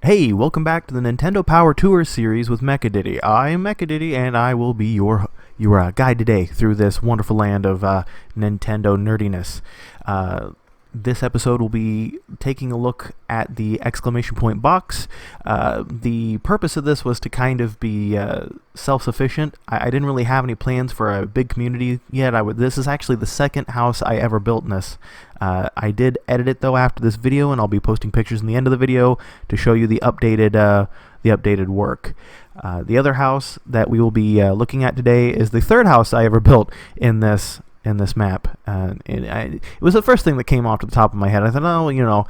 Hey, welcome back to the Nintendo Power Tour series with Mecha Diddy. I am Mecha Diddy, and I will be your guide today through this wonderful land of Nintendo nerdiness. This episode will be taking a look at the exclamation point box. The purpose of this was to kind of be self-sufficient. I didn't really have any plans for a big community yet. This is actually the second house I ever built in this. I did edit it though after this video, and I'll be posting pictures in the end of the video to show you the updated work. The other house that we will be looking at today is the third house I ever built in this map. It was the first thing that came off to the top of my head. I thought,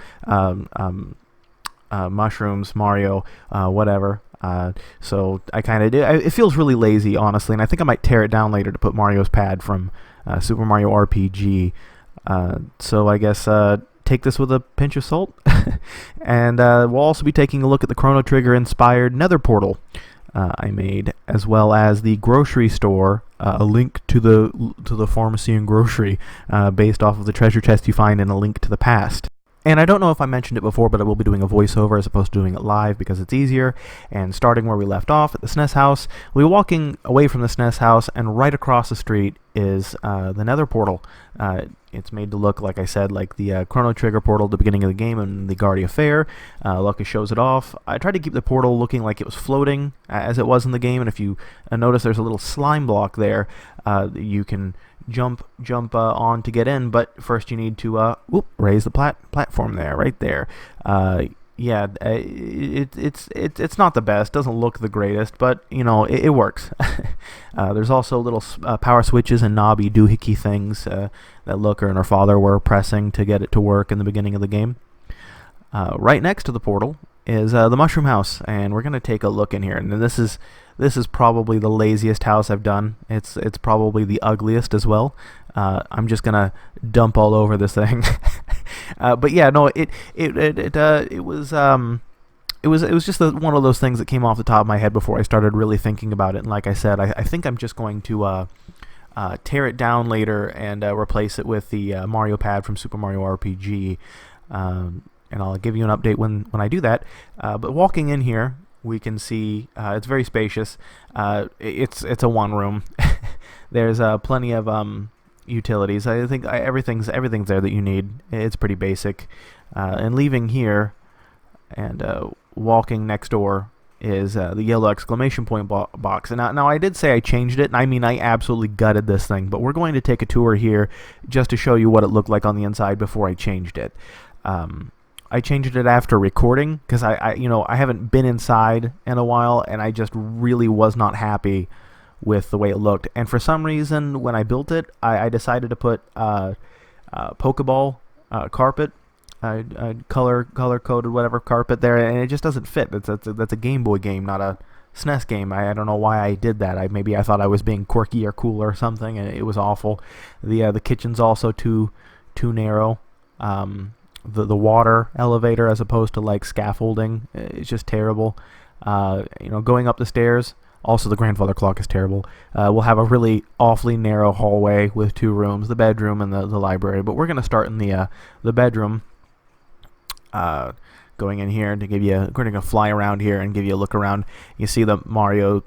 mushrooms, Mario, whatever. So I kind of did. It feels really lazy, honestly, and I think I might tear it down later to put Mario's pad from Super Mario RPG. So I guess take this with a pinch of salt. And we'll also be taking a look at the Chrono Trigger inspired Nether portal I made, as well as the grocery store, a link to the pharmacy and grocery based off of the treasure chest you find, and a link to the past. And I don't know if I mentioned it before, but I will be doing a voiceover as opposed to doing it live because it's easier. And starting where we left off at the SNES house, we'll be walking away from the SNES house, and right across the street is the Nether portal. It's made to look, like I said, like the Chrono Trigger portal at the beginning of the game in the Guardia Fair. Lucky shows it off. I tried to keep the portal looking like it was floating as it was in the game, and if you notice, there's a little slime block there you can jump on to get in, but first you need to raise the platform there, right there. It's not the best, doesn't look the greatest, but it works. There's also little power switches and knobby doohickey things that Looker and her father were pressing to get it to work in the beginning of the game. Right next to the portal is the Mushroom House, and we're gonna take a look in here. And this is probably the laziest house I've done. It's probably the ugliest as well. I'm just gonna dump all over this thing. But yeah, no, it was just one of those things that came off the top of my head before I started really thinking about it. And like I said, I think I'm just going to tear it down later and replace it with the Mario pad from Super Mario RPG. And I'll give you an update when I do that. But walking in here, we can see it's very spacious. It's a one room. There's plenty of utilities. I think everything's there that you need. It's pretty basic. And leaving here and walking next door is the yellow exclamation point box. And now I did say I changed it, and I mean I absolutely gutted this thing. But we're going to take a tour here just to show you what it looked like on the inside before I changed it. I changed it after recording because I haven't been inside in a while, and I just really was not happy with the way it looked. And for some reason, when I built it, I decided to put Pokeball carpet, color-coded whatever carpet there, and it just doesn't fit. That's a Game Boy game, not a SNES game. I don't know why I did that. Maybe I thought I was being quirky or cool or something, and it was awful. The kitchen's also too narrow. The water elevator, as opposed to like scaffolding, it's just terrible. Going up the stairs, also the grandfather clock is terrible. We'll have a really awfully narrow hallway with two rooms, the bedroom and the library. But we're going to start in the bedroom. Going in here to give you, we're going to fly around here and give you a look around. You see the Mario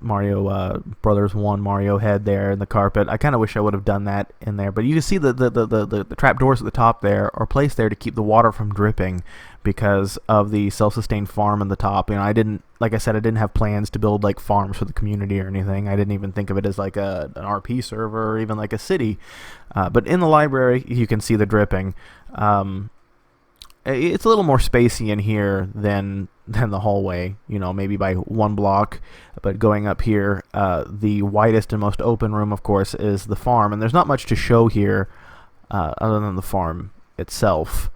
Brothers 1 Mario head there in the carpet. I kind of wish I would have done that in there, but you can see the trap doors at the top there are placed there to keep the water from dripping because of the self-sustained farm in the top. Like I said, I didn't have plans to build like farms for the community or anything. I didn't even think of it as like an RP server or even like a city. But in the library, you can see the dripping. It's a little more spacey in here than the hallway, maybe by one block. But going up here, the widest and most open room, of course, is the farm. And there's not much to show here other than the farm itself.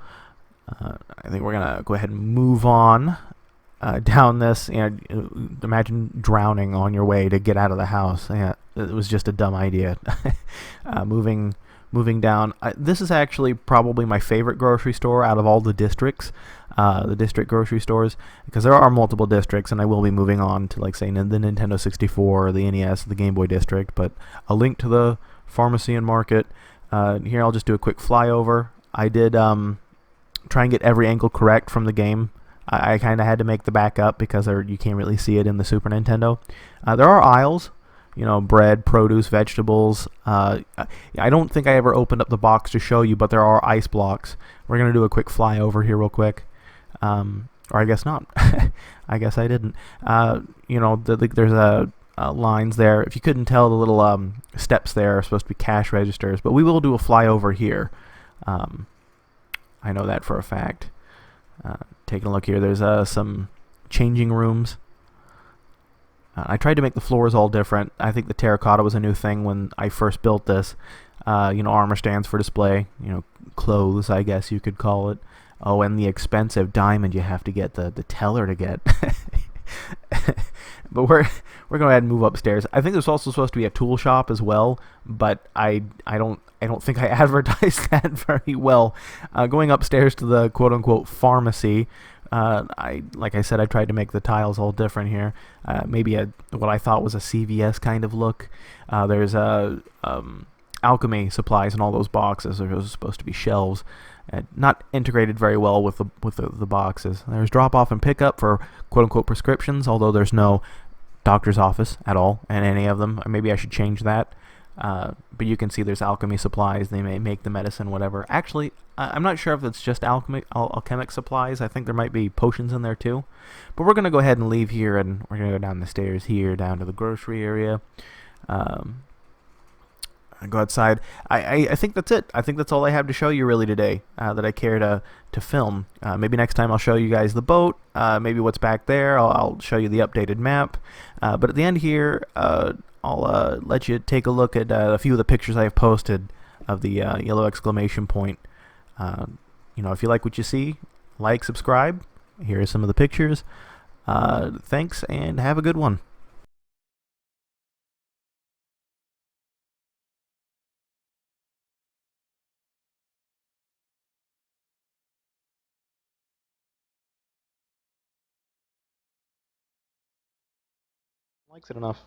I think we're going to go ahead and move on down this. Imagine drowning on your way to get out of the house. Yeah, it was just a dumb idea. Moving down, this is actually probably my favorite grocery store out of all the districts, the district grocery stores, because there are multiple districts, and I will be moving on to, like, say, the Nintendo 64 or the NES, the Game Boy district. But a link to the pharmacy and market. Here I'll just do a quick flyover. I did try and get every angle correct from the game. I kind of had to make the back up because you can't really see it in the Super Nintendo. There are aisles, bread, produce, vegetables. I don't think I ever opened up the box to show you, but there are ice blocks. We're going to do a quick flyover here real quick. Or I guess not. I guess I didn't. There's lines there. If you couldn't tell, the little steps there are supposed to be cash registers, but we will do a flyover here. I know that for a fact. Taking a look here, there's some changing rooms. I tried to make the floors all different. I think the terracotta was a new thing when I first built this. Armor stands for display. Clothes, I guess you could call it. Oh, and the expensive diamond you have to get the teller to get. But we're going to go ahead and move upstairs. I think there's also supposed to be a tool shop as well, but I don't think I advertised that very well. Going upstairs to the quote unquote pharmacy. Like I said, I tried to make the tiles all different here. Maybe what I thought was a CVS kind of look. There's alchemy supplies in all those boxes. There's supposed to be shelves. Not integrated very well with the boxes. There's drop off and pick up for quote unquote prescriptions, although there's no doctor's office at all in any of them. Maybe I should change that. But you can see there's alchemy supplies. They may make the medicine, whatever. Actually, I'm not sure if it's just alchemic supplies. I think there might be potions in there too. But we're going to go ahead and leave here, and we're going to go down the stairs here, down to the grocery area. Go outside. I think that's it. I think that's all I have to show you really today that I care to film. Maybe next time I'll show you guys the boat, maybe what's back there. I'll show you the updated map. But at the end here, I'll let you take a look at a few of the pictures I have posted of the yellow exclamation point. If you like what you see, like, subscribe. Here are some of the pictures. Thanks, and have a good one. Likes it enough.